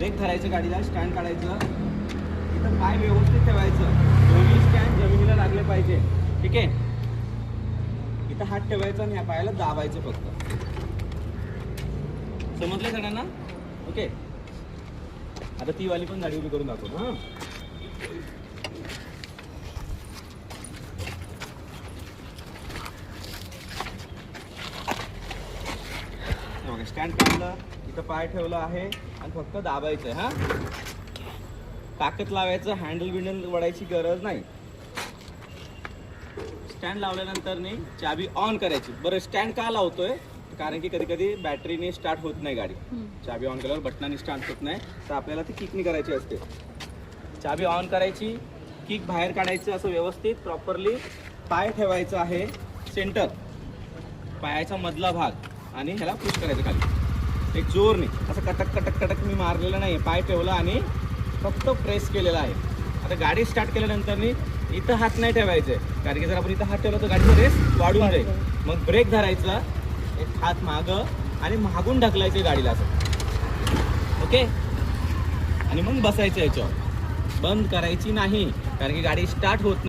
Break धरायचं, गाडीला stand काढायचं, इथं पाय व्यवस्थित ठेवायचं, दोन्ही स्टँड जमिनीला लागले पाहिजे. ठीक आहे. इथं हात ठेवायचा आणि ह्या पायाला दाबायचं फक्त. समजले सगळ्यांना? ओके. आता ती वाली पण गाडी उभी करून दाखवतो. हां, स्टँड काढलं, इथं पाय ठेवला आहे आणि फक्त दाबायचं. हा, ताकद लावायचं, हँडल बिंडल वडायची गरज नाही. स्टँड लावल्यानंतर नाही चाबी ऑन करायची. बरं, स्टँड का लावतोय? कारण की कधी कधी बॅटरीने स्टार्ट होत नाही गाडी. चाबी ऑन केल्यावर बटनाने स्टार्ट होत नाही, तर आपल्याला ती किकनी करायची असते. चाबी ऑन करायची, किक बाहेर काढायचं असं व्यवस्थित प्रॉपरली. पाय ठेवायचं आहे सेंटर, पायाचा मधला भाग, आणि ह्याला पुश करायचं खाली. एक जोरने असं कटक कटक कटक मी मारलेलं नाही, पाय ठेवला आणि फक्त प्रेस केलेला आहे. आता गाडी स्टार्ट केल्यानंतर इथं हात नाही ठेवायचे, कारण की जर आपण इथं हात ठेवला तर गाडीचा रेस वाढून जाईल. मग ब्रेक धरायचा, एक हात मागं आणि मागून ढकलायचे गाडीला असं. ओके. आणि मग बसायचं याच्यावर, बंद करायची नाही, कारण की गाडी स्टार्ट होत नाही.